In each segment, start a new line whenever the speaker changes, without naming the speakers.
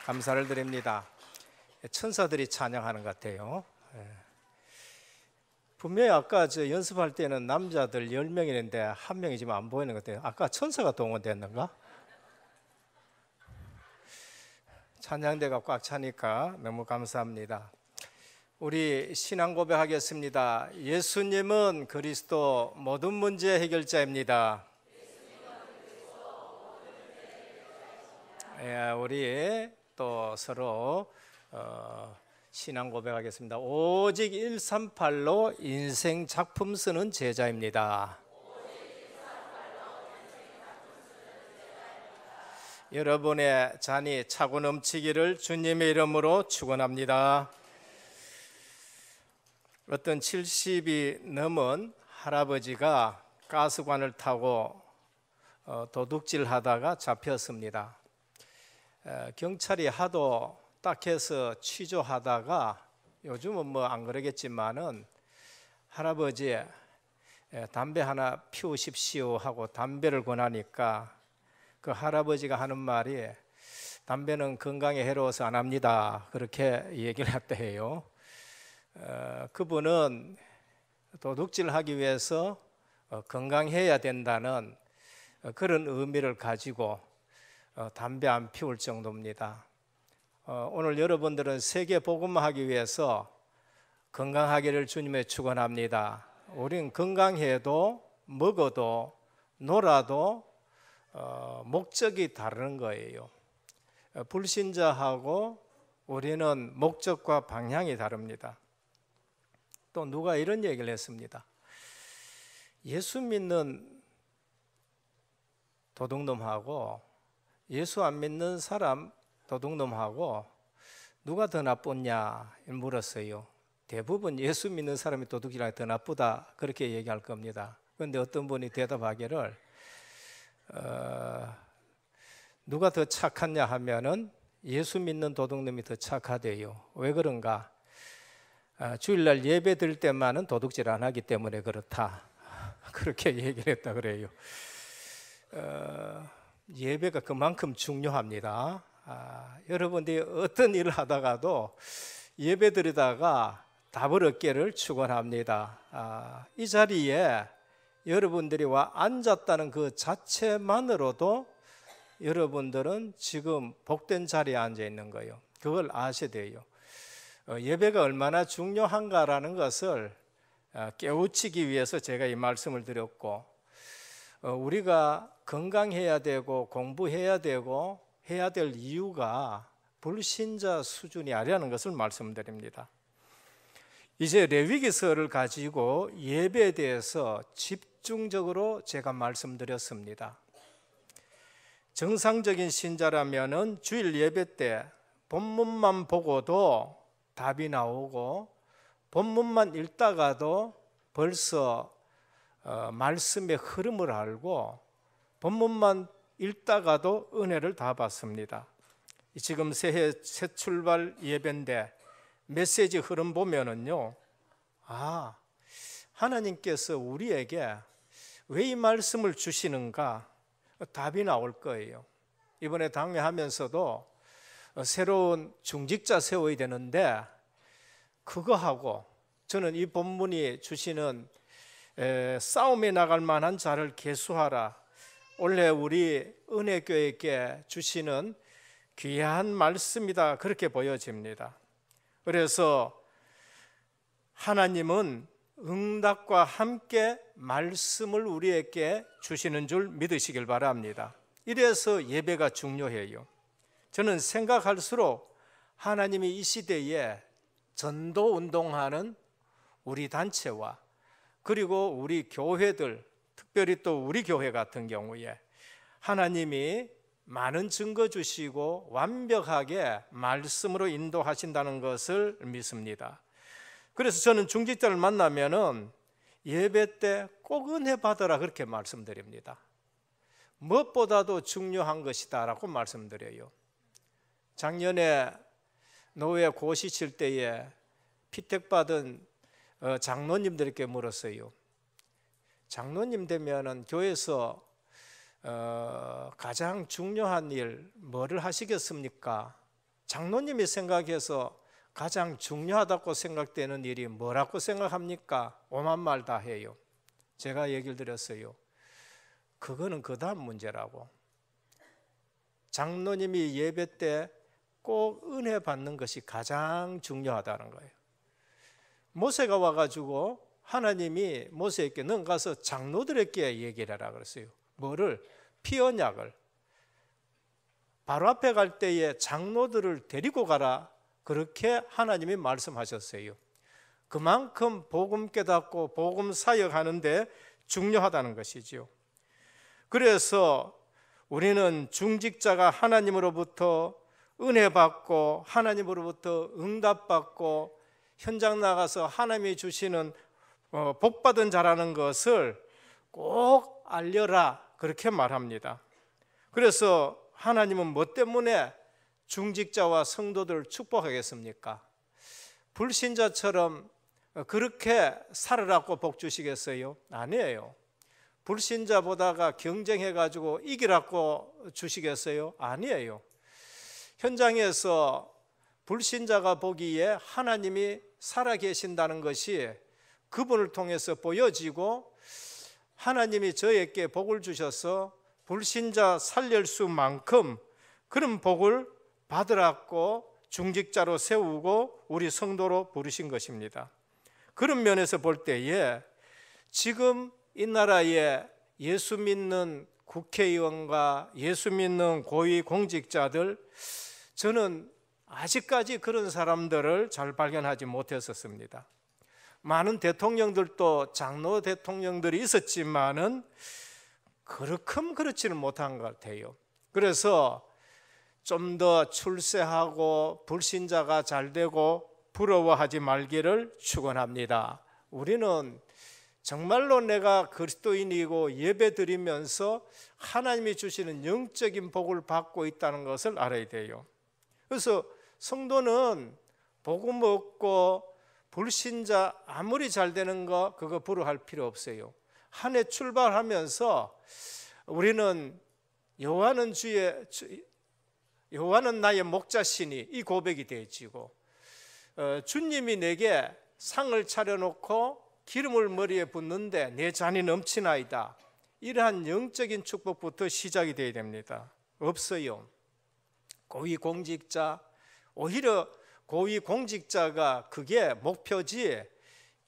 감사를 드립니다. 천사들이 찬양하는 것 같아요. 분명히 아까 연습할 때는 남자들 10명이는데 한 명이 지금 안 보이는 것 같아요. 아까 천사가 동원됐는가? 찬양대가 꽉 차니까 너무 감사합니다. 우리 신앙 고백하겠습니다. 예수님은 그리스도 모든 문제 해결자입니다. 우리 또 서로 신앙 고백하겠습니다. 오직 138로 인생 작품 쓰는 제자입니다. 여러분의 잔이 차고 넘치기를 주님의 이름으로 축원합니다. 어떤 70이 넘은 할아버지가 가스관을 타고 도둑질하다가 잡혔습니다. 경찰이 하도 딱해서 취조하다가 요즘은 뭐 안 그러겠지만은 할아버지 담배 하나 피우십시오 하고 담배를 권하니까 그 할아버지가 하는 말이 담배는 건강에 해로워서 안 합니다. 그렇게 얘기를 했다 해요. 그분은 도둑질하기 위해서 건강해야 된다는 그런 의미를 가지고 담배 안 피울 정도입니다. 오늘 여러분들은 세계 복음화하기 위해서 건강하기를 주님의 축원합니다. 우린 건강해도 먹어도 놀아도 목적이 다른 거예요. 불신자하고 우리는 목적과 방향이 다릅니다. 또 누가 이런 얘기를 했습니다. 예수 믿는 도둑놈하고 예수 안 믿는 사람 도둑놈하고 누가 더 나쁘냐 물었어요. 대부분 예수 믿는 사람이 도둑질하기 더 나쁘다 그렇게 얘기할 겁니다. 그런데 어떤 분이 대답하기를 누가 더 착하냐 하면은 예수 믿는 도둑놈이 더 착하대요. 왜 그런가? 주일날 예배 드릴 때만은 도둑질 안 하기 때문에 그렇다. 그렇게 얘기를 했다 그래요. 예배가 그만큼 중요합니다. 여러분들이 어떤 일을 하다가도 예배 드리다가 답을 얻기를 축원합니다. 이 자리에 여러분들이 와 앉았다는 그 자체만으로도 여러분들은 지금 복된 자리에 앉아 있는 거예요. 그걸 아셔야 돼요. 예배가 얼마나 중요한가라는 것을 깨우치기 위해서 제가 이 말씀을 드렸고, 우리가 건강해야 되고 공부해야 되고 해야 될 이유가 불신자 수준이 아니라는 것을 말씀드립니다. 이제 레위기서를 가지고 예배에 대해서 집중적으로 제가 말씀드렸습니다. 정상적인 신자라면은 주일 예배 때 본문만 보고도 답이 나오고 본문만 읽다가도 벌써 말씀의 흐름을 알고 본문만 읽다가도 은혜를 다 받습니다. 지금 새해 새 출발 예배인데 메시지 흐름 보면은요, 하나님께서 우리에게 왜 이 말씀을 주시는가 답이 나올 거예요. 이번에 당회하면서도 새로운 중직자 세워야 되는데 그거하고 저는 이 본문이 주시는 싸움에 나갈 만한 자를 계수하라, 원래 우리 은혜교회에 주시는 귀한 말씀이다 그렇게 보여집니다. 그래서 하나님은 응답과 함께 말씀을 우리에게 주시는 줄 믿으시길 바랍니다. 이래서 예배가 중요해요. 저는 생각할수록 하나님이 이 시대에 전도 운동하는 우리 단체와 그리고 우리 교회들, 특별히 또 우리 교회 같은 경우에 하나님이 많은 증거 주시고 완벽하게 말씀으로 인도하신다는 것을 믿습니다. 그래서 저는 중직자를 만나면은 예배 때 꼭 은혜 받으라 그렇게 말씀드립니다. 무엇보다도 중요한 것이다라고 말씀드려요. 작년에 노회 고시 칠 때에 피택받은 장로님들께 물었어요. 장로님 되면은 교회에서 가장 중요한 일 뭐를 하시겠습니까? 장로님이 생각해서 가장 중요하다고 생각되는 일이 뭐라고 생각합니까? 오만 말 다 해요. 제가 얘기를 드렸어요. 그거는 그 다음 문제라고. 장로님이 예배 때 꼭 은혜 받는 것이 가장 중요하다는 거예요. 모세가 와가지고 하나님이 모세에게 넌 가서 장로들에게 얘기를 하라 그랬어요. 뭐를? 피 언약을. 바로 앞에 갈 때에 장로들을 데리고 가라. 그렇게 하나님이 말씀하셨어요. 그만큼 복음 깨닫고 복음 사역하는데 중요하다는 것이죠. 그래서 우리는 중직자가 하나님으로부터 은혜 받고 하나님으로부터 응답 받고 현장 나가서 하나님이 주시는 복 받은 자라는 것을 꼭 알려라 그렇게 말합니다. 그래서 하나님은 뭐 때문에 중직자와 성도들을 축복하겠습니까? 불신자처럼 그렇게 살으라고 복 주시겠어요? 아니에요. 불신자보다가 경쟁해가지고 이기라고 주시겠어요? 아니에요. 현장에서 불신자가 보기에 하나님이 살아계신다는 것이 그분을 통해서 보여지고 하나님이 저에게 복을 주셔서 불신자 살릴 수만큼 그런 복을 받으라고 중직자로 세우고 우리 성도로 부르신 것입니다. 그런 면에서 볼 때에 지금 이 나라에 예수 믿는 국회의원과 예수 믿는 고위 공직자들, 저는 아직까지 그런 사람들을 잘 발견하지 못했었습니다. 많은 대통령들도 장로 대통령들이 있었지만은 그렇게 그렇지는 못한 것 같아요. 그래서 좀 더 출세하고 불신자가 잘 되고 부러워하지 말기를 축원합니다. 우리는 정말로 내가 그리스도인이고 예배드리면서 하나님이 주시는 영적인 복을 받고 있다는 것을 알아야 돼요. 그래서 성도는 복음 얻고 불신자 아무리 잘 되는 거 그거 부러워할 필요 없어요. 한 해 출발하면서 우리는 여호와는 나의 목자시니 이 고백이 되어지고 주님이 내게 상을 차려놓고 기름을 머리에 붓는데 내 잔이 넘치나이다. 이러한 영적인 축복부터 시작이 되어야 됩니다. 없어요. 고위공직자, 오히려 고위공직자가 그게 목표지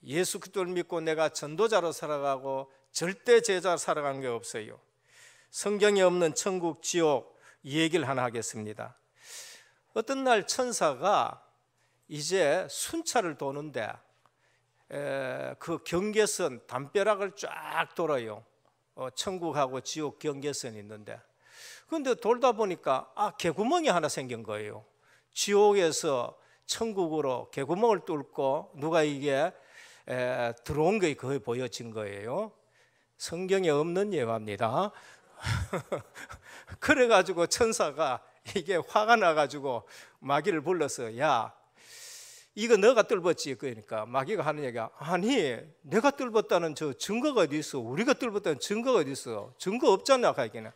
예수 그리스도를 믿고 내가 전도자로 살아가고 절대 제자로 살아가는 게 없어요. 성경에 없는 천국, 지옥 이 얘기를 하나 하겠습니다. 어떤 날 천사가 이제 순찰을 도는데 그 경계선 담벼락을 쫙 돌아요. 천국하고 지옥 경계선이 있는데 그런데 돌다 보니까 개구멍이 하나 생긴 거예요. 지옥에서 천국으로 개구멍을 뚫고 누가 이게 들어온 게 거의 보여진 거예요. 성경에 없는 예화입니다. 그래가지고 천사가 이게 화가 나가지고 마귀를 불러서 야 이거 너가 뚫었지. 그러니까 마귀가 하는 얘기가 아니 내가 뚫었다는 저 증거가 어디 있어? 우리가 뚫었다는 증거가 어디 있어? 증거 없잖아. 가기는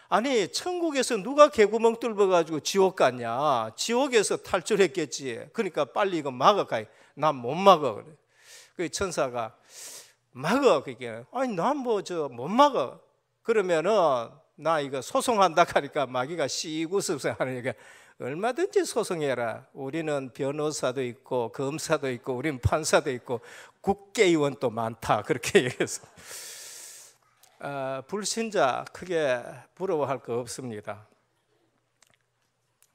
아니 천국에서 누가 개구멍 뚫어가지고 지옥 갔냐? 지옥에서 탈출했겠지. 그러니까 빨리 이거 막아. 난 못 막아. 그래. 그 천사가 막아. 그게 아니 난 뭐 저 못 막아. 그러면은 나 이거 소송한다 하니까 마귀가 씩 웃으면서 하는 얘기가 얼마든지 소송해라. 우리는 변호사도 있고 검사도 있고 우리는 판사도 있고 국회의원도 많다. 그렇게 얘기해서 불신자 크게 부러워할 거 없습니다.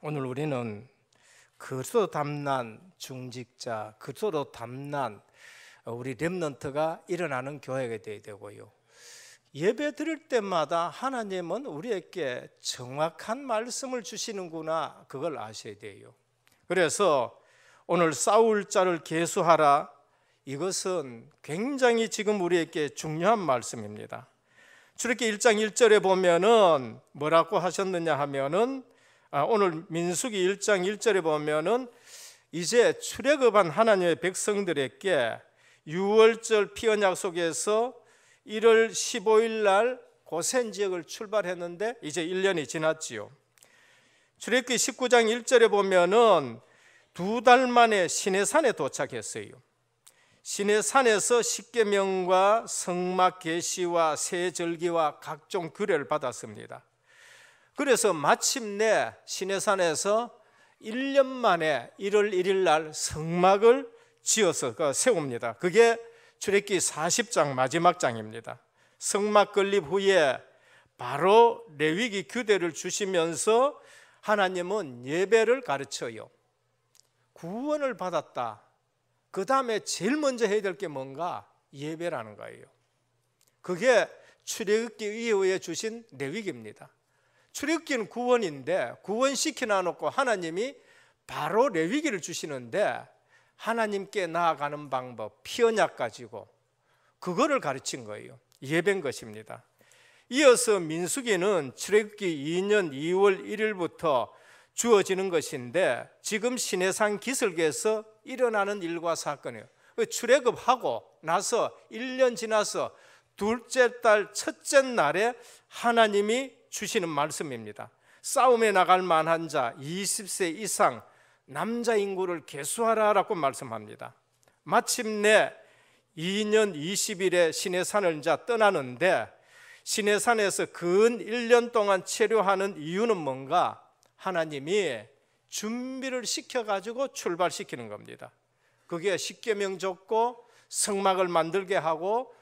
오늘 우리는 그리스도 담난 중직자, 그리스도 담난 우리 렘넌트가 일어나는 교회가 되어야 되고요. 예배 드릴 때마다 하나님은 우리에게 정확한 말씀을 주시는구나 그걸 아셔야 돼요. 그래서 오늘 싸울 자를 계수하라 이것은 굉장히 지금 우리에게 중요한 말씀입니다. 출애굽기 1장 1절에 보면은 뭐라고 하셨느냐 하면은 오늘 민수기 1장 1절에 보면은 이제 출애굽한 하나님의 백성들에게 유월절 피언약 속에서 1월 15일 날 고센 지역을 출발했는데 이제 1년이 지났지요. 출애굽기 19장 1절에 보면은 2달 만에 시내산에 도착했어요. 시내산에서 십계명과 성막 계시와 새 절기와 각종 규례를 받았습니다. 그래서 마침내 시내산에서 1년 만에 1월 1일 날 성막을 지어서 세웁니다. 그게 출애굽기 40장 마지막 장입니다. 성막 건립 후에 바로 레위기 규례를 주시면서 하나님은 예배를 가르쳐요. 구원을 받았다. 그 다음에 제일 먼저 해야 될 게 뭔가? 예배라는 거예요. 그게 출애굽기 이후에 주신 레위기입니다. 출애굽기는 구원인데 구원시켜 놓고 하나님이 바로 레위기를 주시는데 하나님께 나아가는 방법, 피 언약 가지고 그거를 가르친 거예요. 예배인 것입니다. 이어서 민수기는 출애굽기 2년 2월 1일부터 주어지는 것인데 지금 시내산 기슭에서 일어나는 일과 사건이에요. 출애굽하고 나서 1년 지나서 둘째 달 첫째 날에 하나님이 주시는 말씀입니다. 싸움에 나갈 만한 자 20세 이상 남자 인구를 계수하라라고 말씀합니다. 마침내 2년 20일에 시내산을 이제 떠나는데 시내산에서 근 1년 동안 체류하는 이유는 뭔가? 하나님이 준비를 시켜가지고 출발시키는 겁니다. 그게 십계명 줬고 성막을 만들게 하고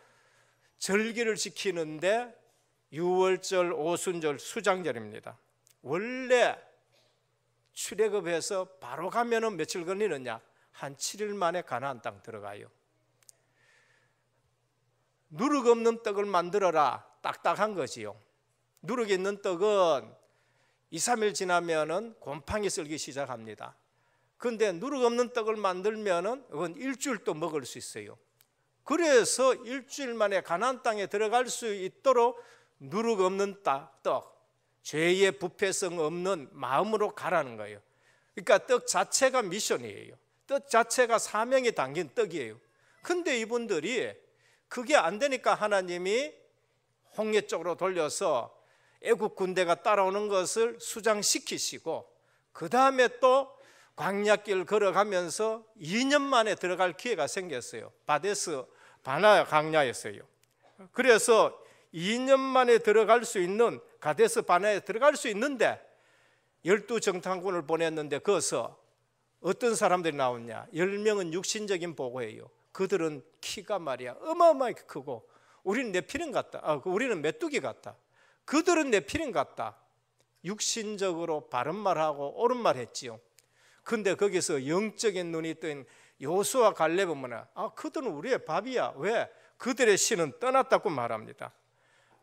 절기를 지키는데 유월절, 오순절, 수장절입니다. 원래 출애굽해서 바로 가면은 며칠 걸리느냐? 한 7일 만에 가나안 땅 들어가요. 누룩 없는 떡을 만들어라. 딱딱한 거지요. 누룩 있는 떡은 2, 3일 지나면은 곰팡이 쓸기 시작합니다. 그런데 누룩 없는 떡을 만들면은 그건 일주일 또 먹을 수 있어요. 그래서 일주일 만에 가나안 땅에 들어갈 수 있도록 누룩 없는 떡, 죄의 부패성 없는 마음으로 가라는 거예요. 그러니까 떡 자체가 미션이에요. 떡 자체가 사명이 담긴 떡이에요. 근데 이분들이 그게 안 되니까 하나님이 홍해 쪽으로 돌려서 애국 군대가 따라오는 것을 수장시키시고 그 다음에 또 광야길 걸어가면서 2년 만에 들어갈 기회가 생겼어요. 바데스 바나 광야였어요. 그래서 2년 만에 들어갈 수 있는 가데스 바나에 들어갈 수 있는데 12정탐꾼을 보냈는데 거기서 어떤 사람들이 나오냐? 10명은 육신적인 보고예요. 그들은 키가 말이야 어마어마하게 크고 우리는 네피림 같다. 우리는 메뚜기 같다. 그들은 네피림 같다. 육신적으로 바른 말하고 옳은 말 했지요. 근데 거기서 영적인 눈이 뜬 요수와 갈렙은 뭐냐? 그들은 우리의 밥이야. 왜? 그들의 신은 떠났다고 말합니다.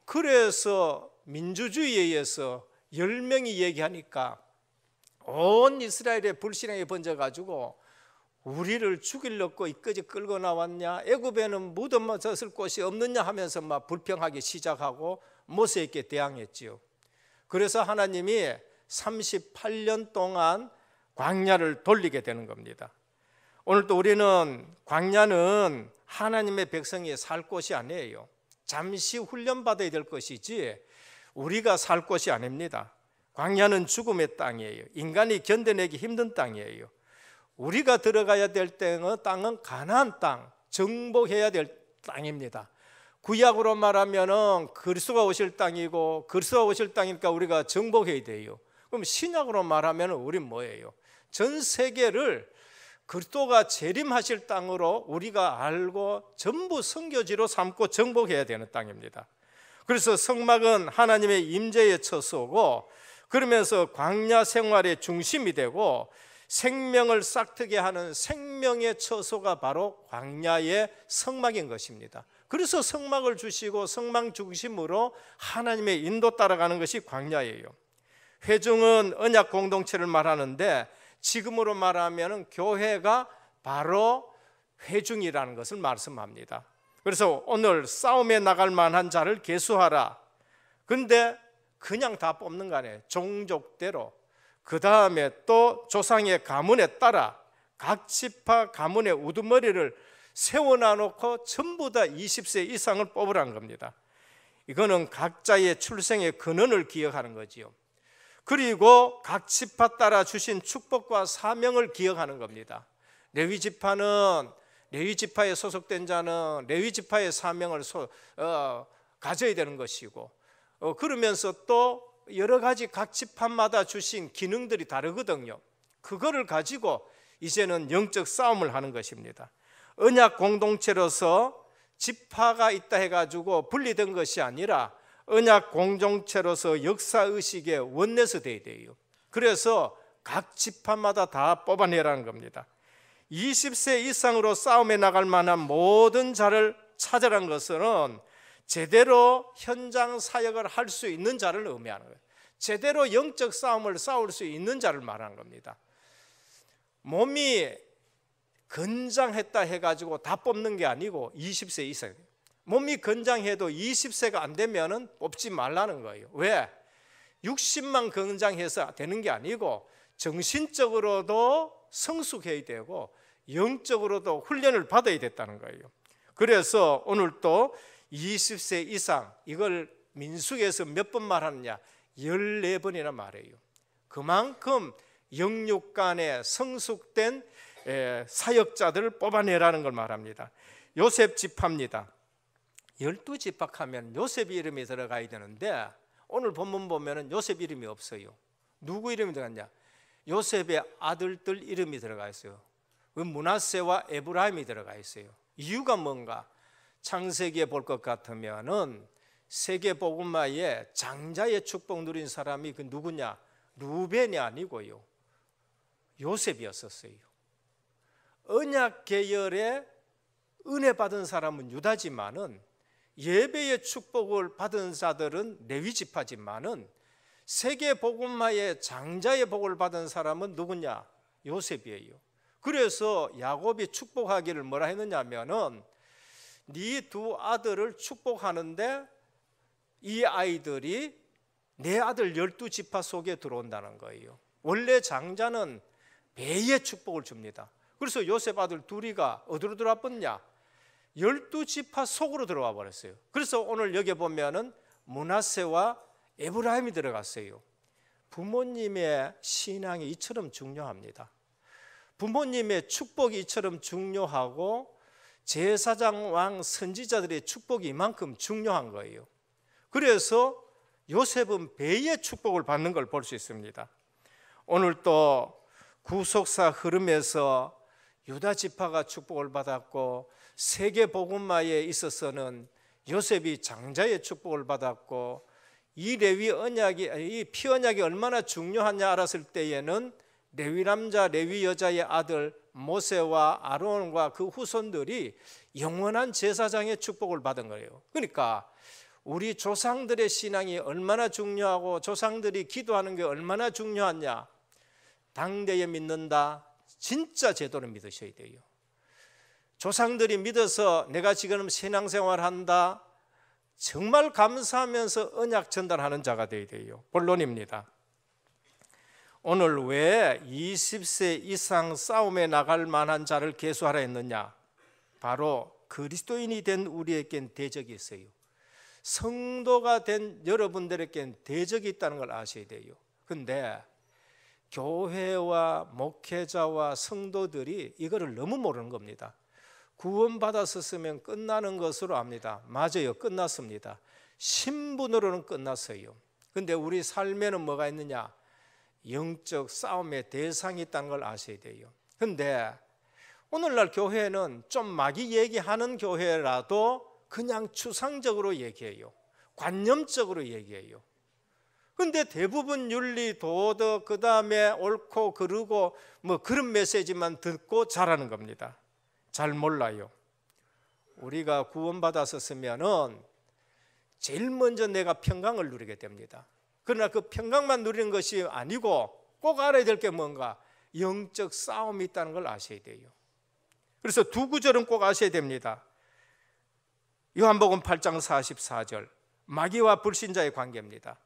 그래서 민주주의에 의해서 10명이 얘기하니까 온 이스라엘의 불신앙이 번져가지고 우리를 죽이려고 이까지 끌고 나왔냐? 애굽에는 무덤만 졌을 곳이 없느냐 하면서 막 불평하기 시작하고 모세에게 대항했지요. 그래서 하나님이 38년 동안 광야를 돌리게 되는 겁니다. 오늘도 우리는 광야는 하나님의 백성이 살 곳이 아니에요. 잠시 훈련받아야 될 것이지 우리가 살 곳이 아닙니다. 광야는 죽음의 땅이에요. 인간이 견뎌내기 힘든 땅이에요. 우리가 들어가야 될 땅은 가나안 땅, 정복해야 될 땅입니다. 구약으로 말하면은 그리스도가 오실 땅이고 그리스도가 오실 땅이니까 우리가 정복해야 돼요. 그럼 신약으로 말하면 우린 뭐예요? 전 세계를 그리스도가 재림하실 땅으로 우리가 알고 전부 선교지로 삼고 정복해야 되는 땅입니다. 그래서 성막은 하나님의 임재의 처소고 그러면서 광야 생활의 중심이 되고 생명을 싹트게 하는 생명의 처소가 바로 광야의 성막인 것입니다. 그래서 성막을 주시고 성막 중심으로 하나님의 인도 따라가는 것이 광야예요. 회중은 언약 공동체를 말하는데 지금으로 말하면 교회가 바로 회중이라는 것을 말씀합니다. 그래서 오늘 싸움에 나갈 만한 자를 계수하라. 근데 그냥 다 뽑는 거 아니에요. 종족대로. 그 다음에 또 조상의 가문에 따라 각 지파 가문의 우두머리를 세워놔놓고 전부 다 20세 이상을 뽑으라는 겁니다. 이거는 각자의 출생의 근원을 기억하는 거지요. 그리고 각 지파 따라 주신 축복과 사명을 기억하는 겁니다. 레위 지파는 레위 지파에 소속된 자는 레위 지파의 사명을 가져야 되는 것이고, 그러면서 또 여러 가지 각 지파마다 주신 기능들이 다르거든요. 그거를 가지고 이제는 영적 싸움을 하는 것입니다. 언약 공동체로서 지파가 있다 해가지고 분리된 것이 아니라 언약 공동체로서 역사의식의 원내서 돼야 돼요. 그래서 각 지파마다 다 뽑아내라는 겁니다. 20세 이상으로 싸움에 나갈 만한 모든 자를 찾으라는 것은 제대로 현장 사역을 할 수 있는 자를 의미하는 거예요. 제대로 영적 싸움을 싸울 수 있는 자를 말하는 겁니다. 몸이 건장했다 해가지고 다 뽑는 게 아니고 20세 이상, 몸이 건장해도 20세가 안 되면 뽑지 말라는 거예요. 왜? 60만 건장해서 되는 게 아니고 정신적으로도 성숙해야 되고 영적으로도 훈련을 받아야 됐다는 거예요. 그래서 오늘 또 20세 이상, 이걸 민수기에서 몇 번 말하느냐? 14번이나 말해요. 그만큼 영육간에 성숙된 사역자들을 뽑아내라는 걸 말합니다. 요셉 지파입니다. 12지파 하면 요셉 이름이 들어가야 되는데 오늘 본문 보면 요셉 이름이 없어요. 누구 이름이 들어갔냐? 요셉의 아들들 이름이 들어가 있어요. 므낫세와 에브라임이 들어가 있어요. 이유가 뭔가? 창세기에 볼 것 같으면은 세계 복음화에 장자의 축복 누린 사람이 그 누구냐? 루벤이 아니고요, 요셉이었었어요. 언약 계열에 은혜 받은 사람은 유다지만은 예배의 축복을 받은 자들은 레위 지파지만은 세계 복음화의 장자의 복을 받은 사람은 누구냐? 요셉이에요. 그래서 야곱이 축복하기를 뭐라 했느냐면은 네 두 아들을 축복하는데 이 아이들이 내 아들 12지파 속에 들어온다는 거예요. 원래 장자는 배의 축복을 줍니다. 그래서 요셉 아들 둘이가 어디로 들어와 버렸냐? 12지파 속으로 들어와 버렸어요. 그래서 오늘 여기 보면은 므낫세와 에브라임이 들어갔어요. 부모님의 신앙이 이처럼 중요합니다. 부모님의 축복이 이처럼 중요하고 제사장, 왕, 선지자들의 축복이 이만큼 중요한 거예요. 그래서 요셉은 배의 축복을 받는 걸 볼 수 있습니다. 오늘 또 구속사 흐름에서 유다 지파가 축복을 받았고 세계 복음화에 있어서는 요셉이 장자의 축복을 받았고 이 레위 언약이, 이 피 언약이 얼마나 중요하냐 알았을 때에는 레위 남자, 레위 여자의 아들 모세와 아론과 그 후손들이 영원한 제사장의 축복을 받은 거예요. 그러니까 우리 조상들의 신앙이 얼마나 중요하고 조상들이 기도하는 게 얼마나 중요하냐? 당대에 믿는다, 진짜 제대로 믿으셔야 돼요. 조상들이 믿어서 내가 지금 신앙생활한다, 정말 감사하면서 언약 전달하는 자가 되어야 돼요. 본론입니다. 오늘 왜 20세 이상 싸움에 나갈 만한 자를 계수하라 했느냐? 바로 그리스도인이 된 우리에겐 대적이 있어요. 성도가 된 여러분들에겐 대적이 있다는 걸 아셔야 돼요. 근데 교회와 목회자와 성도들이 이거를 너무 모르는 겁니다. 구원받았었으면 끝나는 것으로 압니다. 맞아요, 끝났습니다. 신분으로는 끝났어요. 근데 우리 삶에는 뭐가 있느냐? 영적 싸움의 대상이 있다는 걸 아셔야 돼요. 근데 오늘날 교회는 좀 마귀 얘기하는 교회라도 그냥 추상적으로 얘기해요. 관념적으로 얘기해요. 근데 대부분 윤리, 도덕, 그 다음에 옳고 그르고 뭐 그런 메시지만 듣고 자라는 겁니다. 잘 몰라요. 우리가 구원받았었으면은 제일 먼저 내가 평강을 누리게 됩니다. 그러나 그 평강만 누리는 것이 아니고 꼭 알아야 될 게 뭔가? 영적 싸움이 있다는 걸 아셔야 돼요. 그래서 두 구절은 꼭 아셔야 됩니다. 요한복음 8장 44절, 마귀와 불신자의 관계입니다.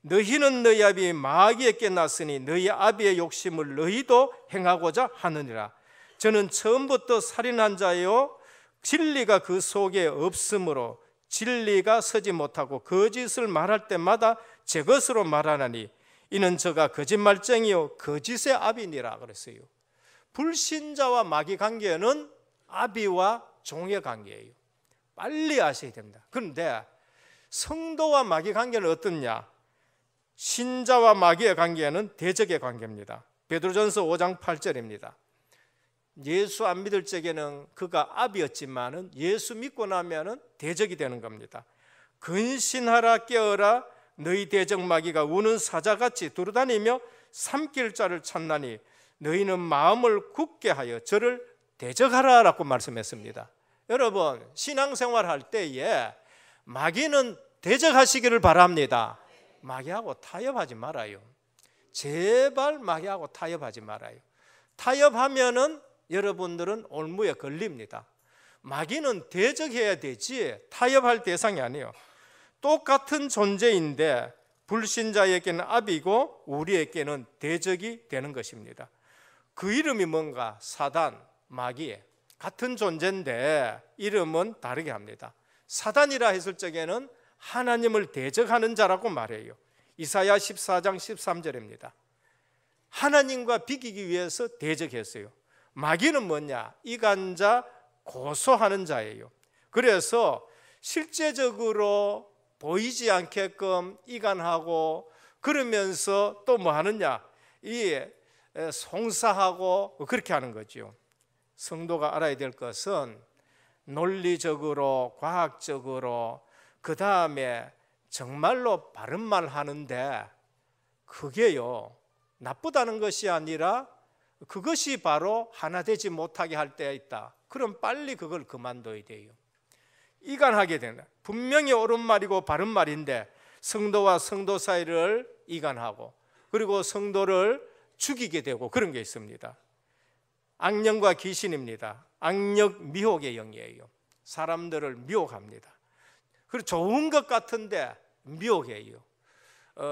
너희는 너희 아비 마귀에게 났으니 너희 아비의 욕심을 너희도 행하고자 하느니라. 저는 처음부터 살인한 자요 진리가 그 속에 없으므로 진리가 서지 못하고 거짓을 말할 때마다 제 것으로 말하나니 이는 저가 거짓말쟁이요 거짓의 아비니라 그랬어요. 불신자와 마귀 관계는 아비와 종의 관계예요. 빨리 아셔야 됩니다. 그런데 성도와 마귀 관계는 어떻냐? 신자와 마귀의 관계는 대적의 관계입니다. 베드로전서 5장 8절입니다. 예수 안 믿을 적에는 그가 아비였지만은 예수 믿고 나면은 대적이 되는 겁니다. 근신하라 깨어라 너희 대적 마귀가 우는 사자같이 두루다니며 삼킬 자를 찾나니 너희는 마음을 굳게 하여 저를 대적하라라고 말씀했습니다. 여러분 신앙생활 할 때에 마귀는 대적하시기를 바랍니다. 마귀하고 타협하지 말아요. 제발 마귀하고 타협하지 말아요. 타협하면은 여러분들은 올무에 걸립니다. 마귀는 대적해야 되지 타협할 대상이 아니에요. 똑같은 존재인데 불신자에게는 아비고 우리에게는 대적이 되는 것입니다. 그 이름이 뭔가? 사단, 마귀. 같은 존재인데 이름은 다르게 합니다. 사단이라 했을 적에는 하나님을 대적하는 자라고 말해요. 이사야 14장 13절입니다. 하나님과 비기기 위해서 대적했어요. 마귀는 뭐냐? 이간자, 고소하는 자예요. 그래서 실제적으로 보이지 않게끔 이간하고 그러면서 또 뭐 하느냐? 이 송사하고 그렇게 하는 거죠. 성도가 알아야 될 것은 논리적으로 과학적으로 그 다음에 정말로 바른 말 하는데 그게요 나쁘다는 것이 아니라 그것이 바로 하나 되지 못하게 할 때 있다. 그럼 빨리 그걸 그만둬야 돼요. 이간하게 된다. 분명히 옳은 말이고 바른 말인데 성도와 성도 사이를 이간하고 그리고 성도를 죽이게 되고 그런 게 있습니다. 악령과 귀신입니다. 악력 미혹의 영이에요. 사람들을 미혹합니다. 그리고 좋은 것 같은데 미혹해요.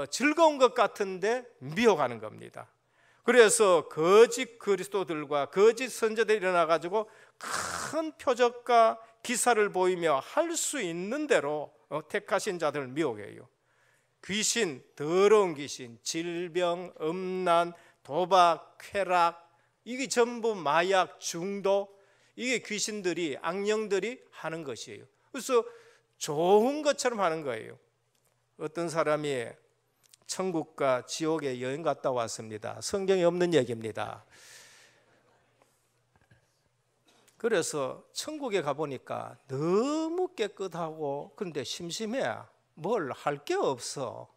즐거운 것 같은데 미혹하는 겁니다. 그래서 거짓 그리스도들과 거짓 선지자들이 일어나가지고 큰 표적과 기사를 보이며 할 수 있는 대로 택하신 자들을 미혹해요. 귀신, 더러운 귀신, 질병, 음란, 도박, 쾌락 이게 전부 마약, 중독 이게 귀신들이 악령들이 하는 것이에요. 그래서 좋은 것처럼 하는 거예요. 어떤 사람이 천국과 지옥에 여행 갔다 왔습니다. 성경에 없는 얘기입니다. 그래서 천국에 가보니까 너무 깨끗하고 그런데 심심해. 뭘 할 게 없어.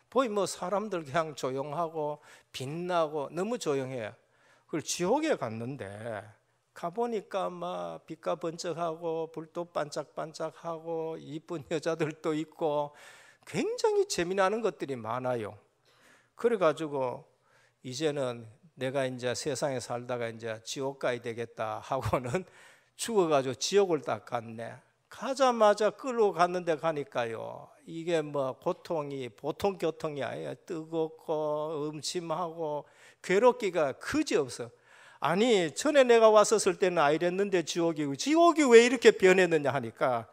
보이 뭐 사람들 그냥 조용하고 빛나고 너무 조용해. 그걸 지옥에 갔는데 가보니까 막 빛과 번쩍하고 불도 반짝반짝하고 이쁜 여자들도 있고 굉장히 재미나는 것들이 많아요. 그래가지고 이제는 내가 이제 세상에 살다가 이제 지옥 가야 되겠다 하고는 죽어가지고 지옥을 딱 갔네. 가자마자 끌고 갔는데 가니까요 이게 뭐 고통이 보통 고통이 아니에요. 뜨겁고 음침하고 괴롭기가 그지없어. 아니 전에 내가 왔었을 때는 아이랬는데 지옥이 왜 이렇게 변했느냐 하니까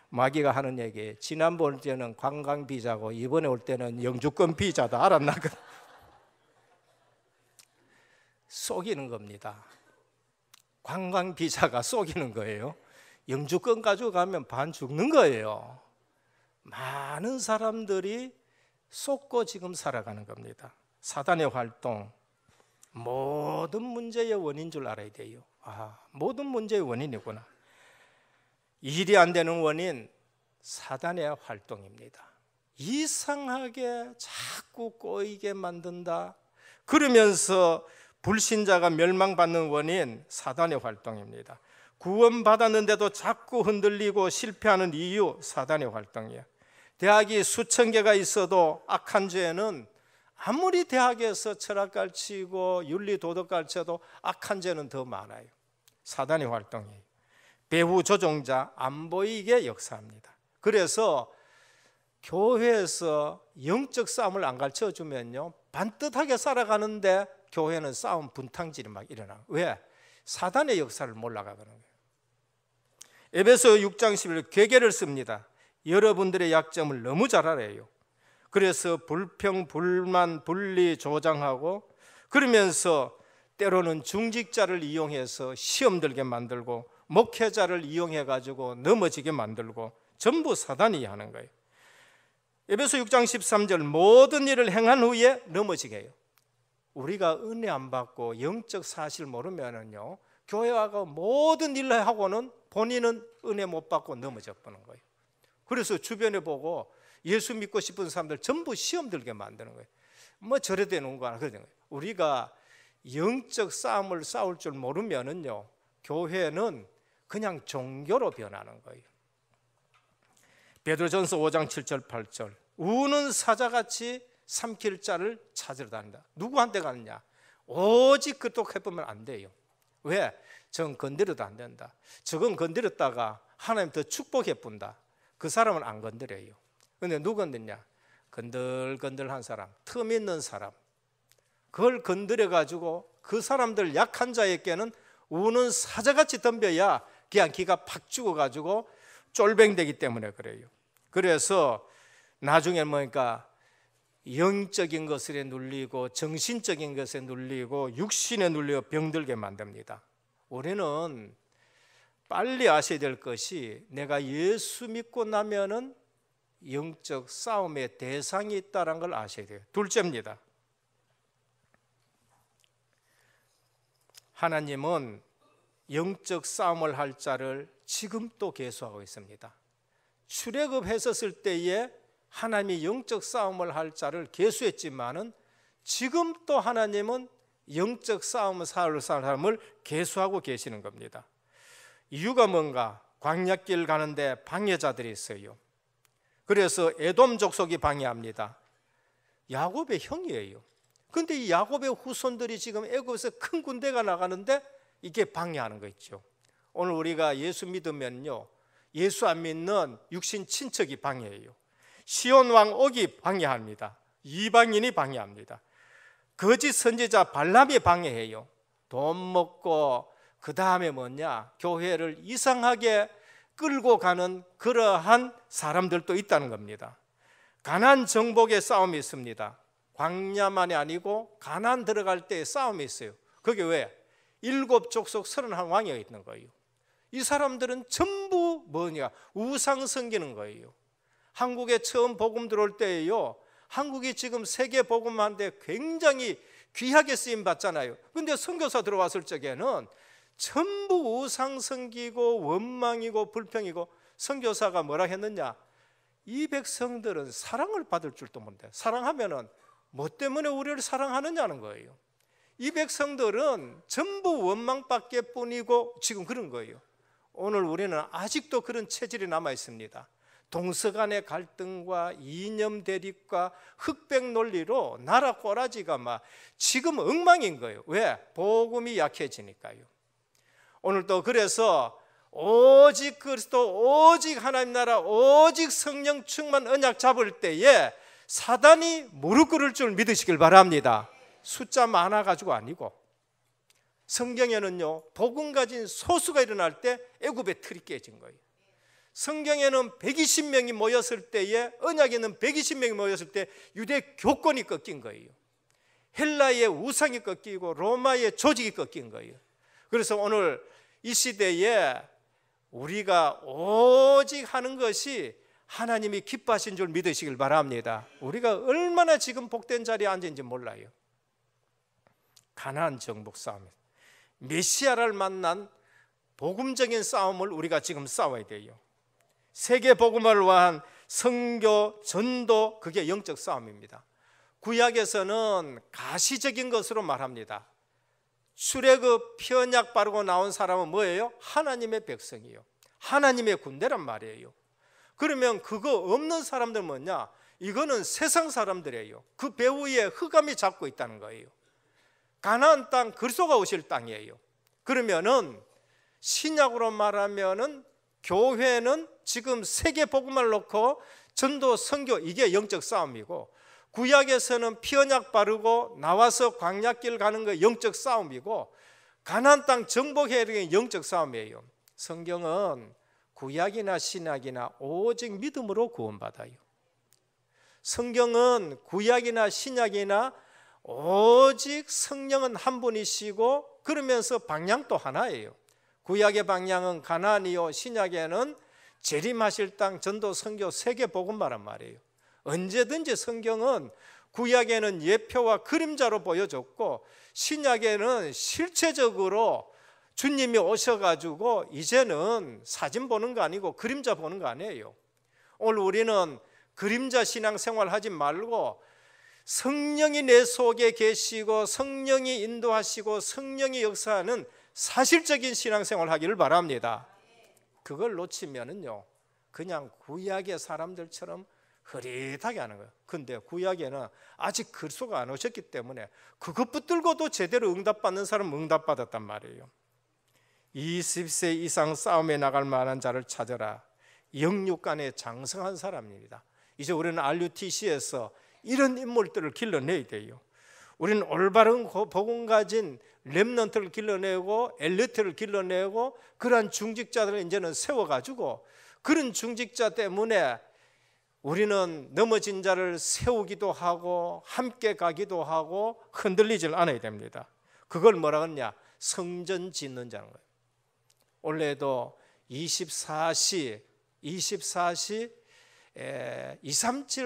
마귀가 하는 얘기, 지난번 올 때는 관광 비자고 이번에 올 때는 영주권 비자다. 알았나? 속이는 겁니다. 관광 비자가 속이는 거예요. 영주권 가지고 가면 반 죽는 거예요. 많은 사람들이 속고 지금 살아가는 겁니다. 사단의 활동, 모든 문제의 원인 줄 알아야 돼요. 모든 문제의 원인이구나. 일이 안 되는 원인 사단의 활동입니다. 이상하게 자꾸 꼬이게 만든다. 그러면서 불신자가 멸망받는 원인 사단의 활동입니다. 구원받았는데도 자꾸 흔들리고 실패하는 이유 사단의 활동이에요. 대학이 수천 개가 있어도 악한 죄는 아무리 대학에서 철학 가르치고 윤리 도덕 가르쳐도 악한 죄는 더 많아요. 사단의 활동이에요. 배후 조종자 안 보이게 역사합니다. 그래서 교회에서 영적 싸움을 안 가르쳐 주면요 반듯하게 살아가는데 교회는 싸움 분탕질이 막 일어나. 왜? 사단의 역사를 몰라가는 거예요. 에베소 6장 11절 괴계를 씁니다. 여러분들의 약점을 너무 잘 알아요. 그래서 불평, 불만, 분리 조장하고 그러면서 때로는 중직자를 이용해서 시험 들게 만들고 목회자를 이용해 가지고 넘어지게 만들고 전부 사단이 하는 거예요. 에베소 6장 13절 모든 일을 행한 후에 넘어지게 해요. 우리가 은혜 안 받고 영적 사실 모르면은요, 교회 와가 모든 일을 하고는 본인은 은혜 못 받고 넘어져 버는 거예요. 그래서 주변에 보고 예수 믿고 싶은 사람들 전부 시험 들게 만드는 거예요. 뭐 저래 되는 거야. 그러는 거예요. 우리가 영적 싸움을 싸울 줄 모르면은요, 교회는 그냥 종교로 변하는 거예요. 베드로전서 5장 7절 8절 우는 사자같이 삼킬 자를 찾으러 다닌다. 누구한테 가느냐? 오직 그쪽 해보면 안 돼요. 왜? 저건 건드려도 안 된다. 저건 건드렸다가 하나님 더 축복해 본다. 그 사람은 안 건드려요. 근데 누구 건드냐? 건들건들한 사람, 틈 있는 사람, 그걸 건드려 가지고 그 사람들 약한 자에게는 우는 사자같이 덤벼야 그냥 기가 팍 죽어가지고 쫄뱅되기 때문에 그래요. 그래서 나중에 뭐니까 영적인 것에 눌리고 정신적인 것에 눌리고 육신에 눌려 병들게 만듭니다. 우리는 빨리 아셔야 될 것이 내가 예수 믿고 나면은 영적 싸움의 대상이 있다는 걸 아셔야 돼요. 둘째입니다. 하나님은 영적 싸움을 할 자를 지금 또 계수하고 있습니다. 출애굽했었을 때에 하나님이 영적 싸움을 할 자를 계수했지만은 지금 또 하나님은 영적 싸움을 할 사람을 계수하고 계시는 겁니다. 이유가 뭔가? 광야길 가는데 방해자들이 있어요. 그래서 에돔 족속이 방해합니다. 야곱의 형이에요. 근데 이 야곱의 후손들이 지금 애굽에서 큰 군대가 나가는데 이게 방해하는 거 있죠. 오늘 우리가 예수 믿으면요, 예수 안 믿는 육신 친척이 방해해요. 시온 왕 옥이 방해합니다. 이방인이 방해합니다. 거짓 선지자 발람이 방해해요. 돈 먹고 그 다음에 뭐냐, 교회를 이상하게 끌고 가는 그러한 사람들도 있다는 겁니다. 가나안 정복의 싸움이 있습니다. 광야만이 아니고 가나안 들어갈 때 싸움이 있어요. 그게 왜? 7족속 31왕이 있는 거예요. 이 사람들은 전부 뭐냐, 우상 섬기는 거예요. 한국에 처음 복음 들어올 때에요, 한국이 지금 세계 복음하는데 굉장히 귀하게 쓰임 받잖아요. 근데 선교사 들어왔을 적에는 전부 우상 섬기고 원망이고 불평이고, 선교사가 뭐라 했느냐, 이 백성들은 사랑을 받을 줄도 모른다. 사랑하면은 뭐 때문에 우리를 사랑하느냐는 거예요. 이 백성들은 전부 원망밖에 뿐이고 지금 그런 거예요. 오늘 우리는 아직도 그런 체질이 남아 있습니다. 동서 간의 갈등과 이념 대립과 흑백 논리로 나라 꼬라지가 막 지금 엉망인 거예요. 왜? 복음이 약해지니까요. 오늘도 그래서 오직 그리스도, 오직 하나님 나라, 오직 성령 충만 언약 잡을 때에 사단이 무릎 꿇을 줄 믿으시길 바랍니다. 숫자 많아가지고 아니고, 성경에는요, 복음 가진 소수가 일어날 때 애굽의 틀이 깨진 거예요. 성경에는 120명이 모였을 때에, 언약에는 120명이 모였을 때 유대 교권이 꺾인 거예요. 헬라의 우상이 꺾이고 로마의 조직이 꺾인 거예요. 그래서 오늘 이 시대에 우리가 오직 하는 것이 하나님이 기뻐하신 줄 믿으시길 바랍니다. 우리가 얼마나 지금 복된 자리에 앉은지 몰라요. 가나안 정복 싸움, 메시아를 만난 복음적인 싸움을 우리가 지금 싸워야 돼요. 세계 복음을 위한 선교, 전도, 그게 영적 싸움입니다. 구약에서는 가시적인 것으로 말합니다. 출애굽 표언약 바르고 나온 사람은 뭐예요? 하나님의 백성이에요. 하나님의 군대란 말이에요. 그러면 그거 없는 사람들 뭐냐? 이거는 세상 사람들이에요. 그 배후에 흑암이 잡고 있다는 거예요. 가나안 땅, 그리스도가 오실 땅이에요. 그러면은 신약으로 말하면은 교회는 지금 세계 복음을 놓고 전도, 선교, 이게 영적 싸움이고, 구약에서는 피언약 바르고 나와서 광야길 가는 거 영적 싸움이고, 가나안 땅 정복해야 되는 게 영적 싸움이에요. 성경은 구약이나 신약이나 오직 믿음으로 구원받아요. 성경은 구약이나 신약이나 오직 성령은 한 분이시고 그러면서 방향도 하나예요. 구약의 방향은 가나안이요, 신약에는 재림하실 땅, 전도, 선교, 세계 복음화란 말이에요. 언제든지 성경은 구약에는 예표와 그림자로 보여줬고 신약에는 실체적으로 주님이 오셔가지고 이제는 사진 보는 거 아니고 그림자 보는 거 아니에요. 오늘 우리는 그림자 신앙생활 하지 말고 성령이 내 속에 계시고 성령이 인도하시고 성령이 역사하는 사실적인 신앙생활 하기를 바랍니다. 그걸 놓치면은요 그냥 구약의 사람들처럼 흐릿하게 하는 거예요. 근데 구약에는 아직 그리스도가 안 오셨기 때문에 그것 붙들고도 제대로 응답받는 사람은 응답받았단 말이에요. 20세 이상 싸움에 나갈 만한 자를 찾아라. 영육간에 장성한 사람입니다. 이제 우리는 RUTC에서 이런 인물들을 길러내야 돼요. 우리는 올바른 복음 가진 렘넌트를 길러내고 엘리트를 길러내고 그러한 중직자들을 이제는 세워가지고 그런 중직자 때문에 우리는 넘어진 자를 세우기도 하고 함께 가기도 하고 흔들리질 않아야 됩니다. 그걸 뭐라 그러냐? 성전 짓는 자는 거예요. 원래도 24시 237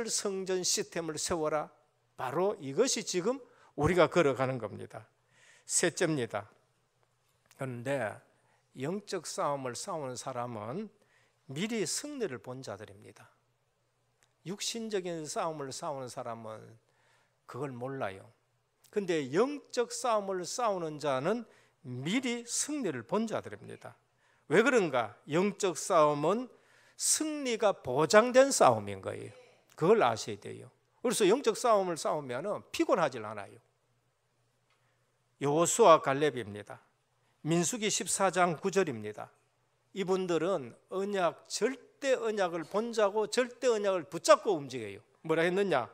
성전 시스템을 세워라. 바로 이것이 지금 우리가 걸어가는 겁니다. 셋째입니다. 그런데 영적 싸움을 싸우는 사람은 미리 승리를 본 자들입니다. 육신적인 싸움을 싸우는 사람은 그걸 몰라요. 근데 영적 싸움을 싸우는 자는 미리 승리를 본 자들입니다. 왜 그런가? 영적 싸움은 승리가 보장된 싸움인 거예요. 그걸 아셔야 돼요. 그래서 영적 싸움을 싸우면 피곤하질 않아요. 여호수아 갈렙입니다. 민수기 14장 9절입니다. 이분들은 절대 언약을 본자고 절대 언약을 붙잡고 움직여요. 뭐라 했느냐?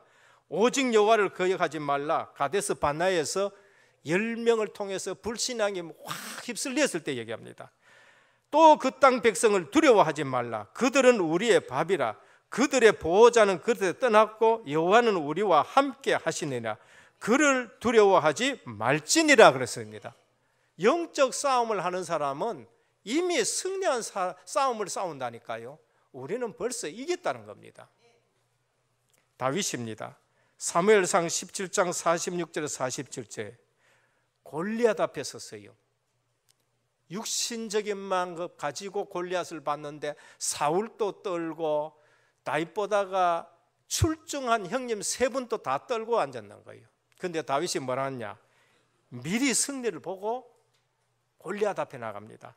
오직 여호와를 거역하지 말라. 가데스 바나에서 10명을 통해서 불신앙이 확 휩쓸렸을 때 얘기합니다. 또 그 땅 백성을 두려워하지 말라. 그들은 우리의 밥이라. 그들의 보호자는 그들에 떠났고 여호와는 우리와 함께 하시느니라. 그를 두려워하지 말지니라 그랬습니다. 영적 싸움을 하는 사람은 이미 승리한 싸움을 싸운다니까요. 우리는 벌써 이겼다는 겁니다. 다윗입니다. 사무엘상 17장 46절에서 47절 골리앗 앞에 섰어요. 육신적인 마음 가지고 골리앗을 봤는데 사울도 떨고 다윗보다가 출중한 형님 세 분도 다 떨고 앉았는 거예요. 그런데 다윗이 뭐라 하냐? 미리 승리를 보고 골리앗 앞에 나갑니다.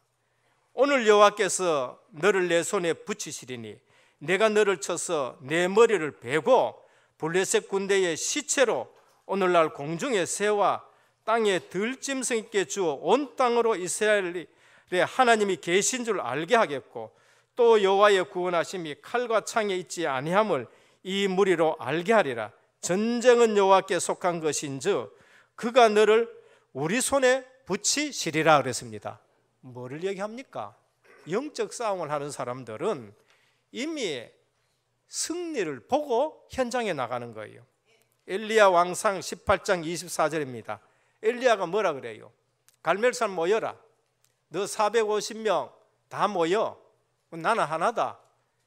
오늘 여호와께서 너를 내 손에 붙이시리니 내가 너를 쳐서 내 머리를 베고 블레셋 군대의 시체로 오늘날 공중의 새와 땅에 들짐승 있게 주어 온 땅으로 이스라엘의 하나님이 계신 줄 알게 하겠고 또 여호와의 구원하심이 칼과 창에 있지 아니함을 이 무리로 알게 하리라. 전쟁은 여호와께 속한 것인즉 그가 너를 우리 손에 붙이시리라 그랬습니다. 뭐를 얘기합니까? 영적 싸움을 하는 사람들은 이미 승리를 보고 현장에 나가는 거예요. 엘리야 왕상 18장 24절입니다. 엘리야가 뭐라 그래요? 갈멜산 모여라. 너 450명 다 모여. 나는 하나다.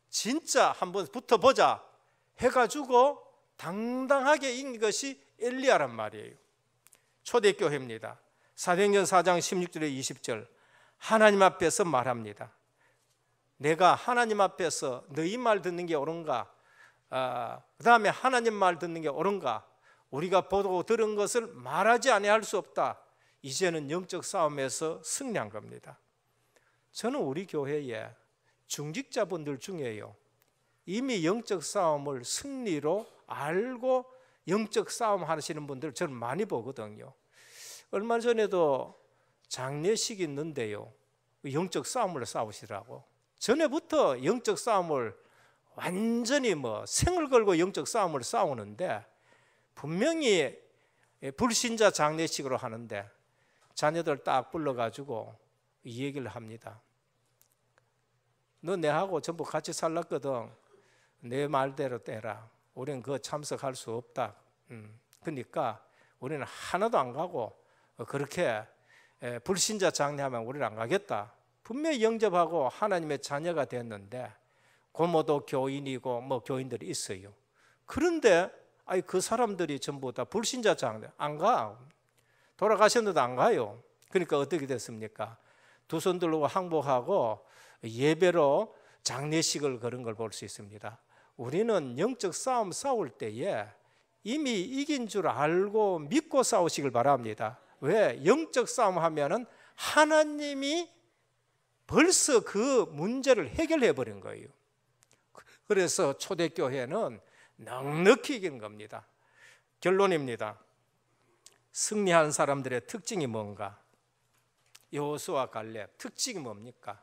진짜 한번 붙어보자 해가지고 당당하게 이긴 것이 엘리야란 말이에요. 초대교회입니다. 사도행전 4장 16절에 20절 하나님 앞에서 말합니다. 내가 하나님 앞에서 너희 말 듣는 게 옳은가? 그 다음에 하나님 말 듣는 게 옳은가? 우리가 보고 들은 것을 말하지 아니할 수 없다. 이제는 영적 싸움에서 승리한 겁니다. 저는 우리 교회에 중직자분들 중에요 이미 영적 싸움을 승리로 알고 영적 싸움 하시는 분들 저는 많이 보거든요. 얼마 전에도 장례식이 있는데요 영적 싸움을 싸우시더라고. 전에부터 영적 싸움을 완전히 생을 걸고 영적 싸움을 싸우는데 분명히 불신자 장례식으로 하는데 자녀들 딱 불러가지고 이 얘기를 합니다. 너 내하고 전부 같이 살랐거든. 내 말대로 떼라. 우리는 그거 참석할 수 없다. 그러니까 우리는 하나도 안 가고 그렇게 불신자 장례하면 우리는 안 가겠다. 분명히 영접하고 하나님의 자녀가 됐는데 고모도 교인이고 뭐 교인들이 있어요. 그런데 그 사람들이 전부 다 불신자 장례 안 가. 돌아가셨는데도 안 가요. 그러니까 어떻게 됐습니까? 두 손 들고 항복하고 예배로 장례식을 그런 걸 볼 수 있습니다. 우리는 영적 싸움 싸울 때에 이미 이긴 줄 알고 믿고 싸우시길 바랍니다. 왜? 영적 싸움 하면은 하나님이 벌써 그 문제를 해결해 버린 거예요. 그래서 초대교회는 넉넉히 이기는 겁니다. 결론입니다. 승리한 사람들의 특징이 뭔가? 여호수아 갈렙 특징이 뭡니까?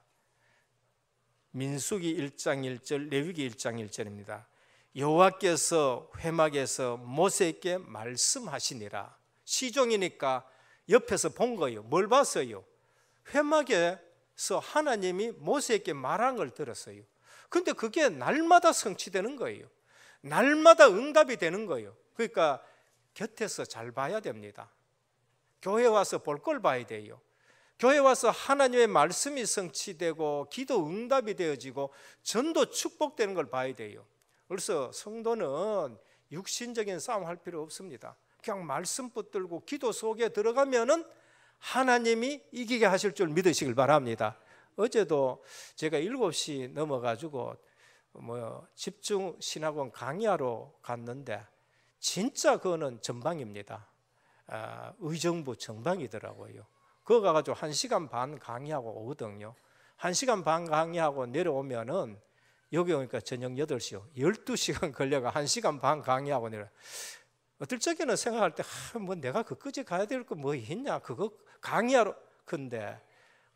민수기 1장 1절, 레위기 1장 1절입니다. 여호와께서 회막에서 모세에게 말씀하시니라. 시종이니까 옆에서 본 거예요. 뭘 봤어요? 회막에서 하나님이 모세에게 말한 걸 들었어요. 근데 그게 날마다 성취되는 거예요. 날마다 응답이 되는 거예요. 그러니까 곁에서 잘 봐야 됩니다. 교회 와서 볼 걸 봐야 돼요. 교회 와서 하나님의 말씀이 성취되고 기도 응답이 되어지고 전도 축복되는 걸 봐야 돼요. 그래서 성도는 육신적인 싸움 할 필요 없습니다. 그냥 말씀 붙들고 기도 속에 들어가면은 하나님이 이기게 하실 줄 믿으시길 바랍니다. 어제도 제가 7시 넘어가지고 집중 신학원 강의하러 갔는데 진짜 그거는 전방입니다. 의정부 전방이더라고요. 그거 가가지고 1시간 반 강의하고 오거든요. 1시간 반 강의하고 내려오면은 여기 오니까 저녁 8시요. 12시간 걸려가 1시간 반 강의하고 내려. 어떨 적에는 생각할 때 뭐 내가 그까지 가야 될 거 뭐 있냐 그거 강의하러. 근데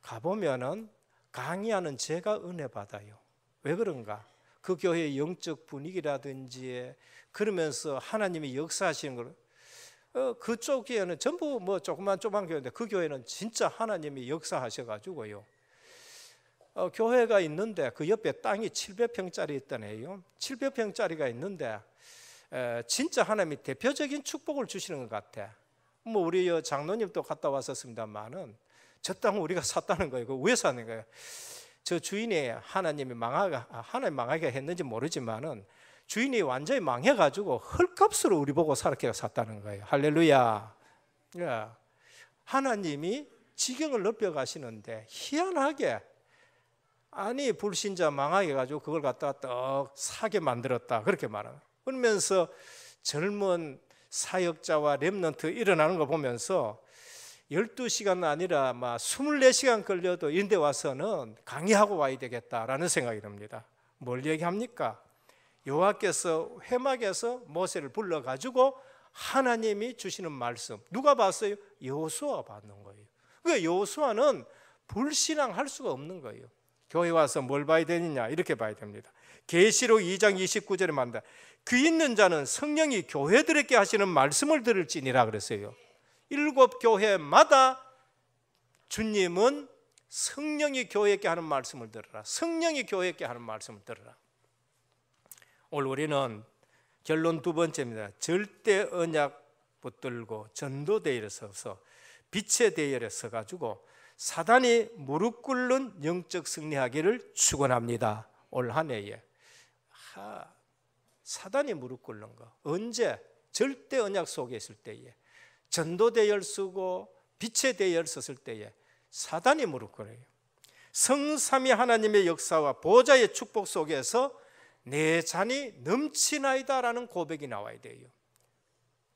가보면은 강의하는 제가 은혜 받아요. 왜 그런가? 그 교회의 영적 분위기라든지 그러면서 하나님이 역사하시는 걸 그쪽 교회는 전부 뭐 조그만 교회인데 그 교회는 진짜 하나님이 역사하셔가지고요. 교회가 있는데 그 옆에 땅이 700평짜리 있다네요. 700평짜리가 있는데 진짜 하나님이 대표적인 축복을 주시는 것 같아. 뭐 우리 장로님도 갔다 왔었습니다만은 저 땅을 우리가 샀다는 거예요. 그 왜 사는 거예요? 저 주인이 하나님 망하게 했는지 모르지만은 주인이 완전히 망해가지고 헐값으로 우리 보고 살게 샀다는 거예요. 할렐루야. 하나님이 지경을 넓혀 가시는데 희한하게 아니 불신자 망하게 해가지고 그걸 갖다가 떡 사게 만들었다 그렇게 말하는. 그러면서 젊은 사역자와 렘넌트 일어나는 거 보면서 12시간 아니라 막 24시간 걸려도 이런 데 와서는 강의하고 와야 되겠다라는 생각이 듭니다. 뭘 얘기합니까? 여호와께서 회막에서 모세를 불러가지고 하나님이 주시는 말씀 누가 봤어요? 여호수아가 받는 거예요. 그러니까 여호수아는 불신앙할 수가 없는 거예요. 교회 와서 뭘 봐야 되느냐 이렇게 봐야 됩니다. 계시록 2장 29절에 말한다. 귀 있는 자는 성령이 교회들에게 하시는 말씀을 들을지니라 그랬어요. 7 교회마다 주님은 성령이 교회에게 하는 말씀을 들으라. 성령이 교회에게 하는 말씀을 들으라. 오늘 우리는 결론 2번째입니다. 절대 언약 붙들고 전도대열에 서서 빛의 대열에 서가지고 사단이 무릎 꿇는 영적 승리하기를 축원합니다. 올 한 해에 사단이 무릎 꿇는 거 언제? 절대 언약 속에 있을 때에 전도 대열 쓰고 빛의 대열 썼을 때에 사단이 무릎 꿇어요. 성삼위 하나님의 역사와 보좌의 축복 속에서 내 잔이 넘치나이다라는 고백이 나와야 돼요.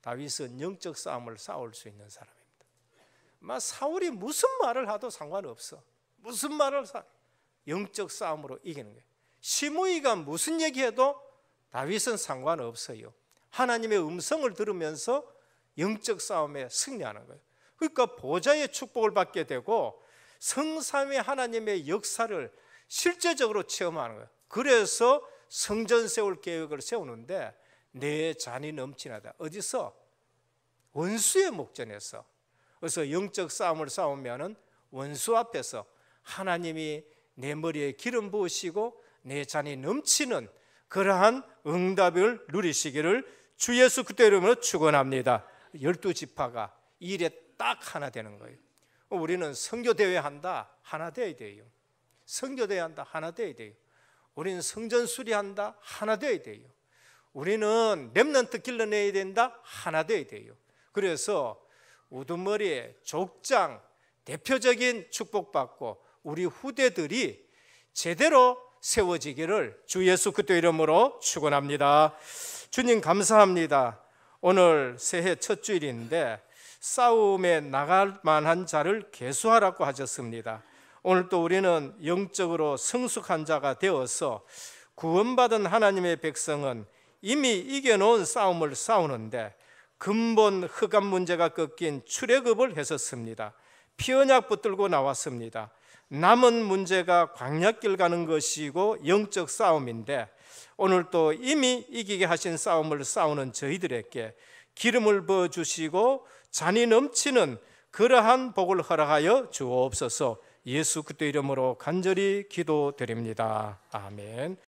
다윗은 영적 싸움을 싸울 수 있는 사람입니다. 사울이 무슨 말을 하도 상관없어. 무슨 말을 영적 싸움으로 이기는 거예요. 시므이가 무슨 얘기해도 다윗은 상관없어요. 하나님의 음성을 들으면서 영적 싸움에 승리하는 거예요. 그러니까 보좌의 축복을 받게 되고 성삼위 하나님의 역사를 실제적으로 체험하는 거예요. 그래서 성전 세울 계획을 세우는데 내 잔이 넘치나다. 어디서? 원수의 목전에서. 그래서 영적 싸움을 싸우면은 원수 앞에서 하나님이 내 머리에 기름 부으시고 내 잔이 넘치는 그러한 응답을 누리시기를 주 예수 그리스도 이름으로 축원합니다. 12지파가 일에 딱 하나 되는 거예요. 우리는 선교대회 한다, 하나 되어야 돼요. 선교대회 한다, 하나 되어야 돼요. 우리는 성전 수리한다, 하나 되어야 돼요. 우리는 렘넌트 길러내야 된다, 하나 되어야 돼요. 그래서 우두머리, 족장, 대표적인 축복받고 우리 후대들이 제대로 세워지기를 주 예수 그리스도 이름으로 축원합니다. 주님 감사합니다. 오늘 새해 첫 주일인데 싸움에 나갈 만한 자를 계수하라고 하셨습니다. 오늘 또 우리는 영적으로 성숙한 자가 되어서 구원받은 하나님의 백성은 이미 이겨놓은 싸움을 싸우는데 근본 흑암 문제가 꺾인 출애굽을 했었습니다. 피언약 붙들고 나왔습니다. 남은 문제가 광야길 가는 것이고 영적 싸움인데 오늘 또 이미 이기게 하신 싸움을 싸우는 저희들에게 기름을 부어주시고 잔이 넘치는 그러한 복을 허락하여 주옵소서. 예수 그리스도 이름으로 간절히 기도드립니다. 아멘.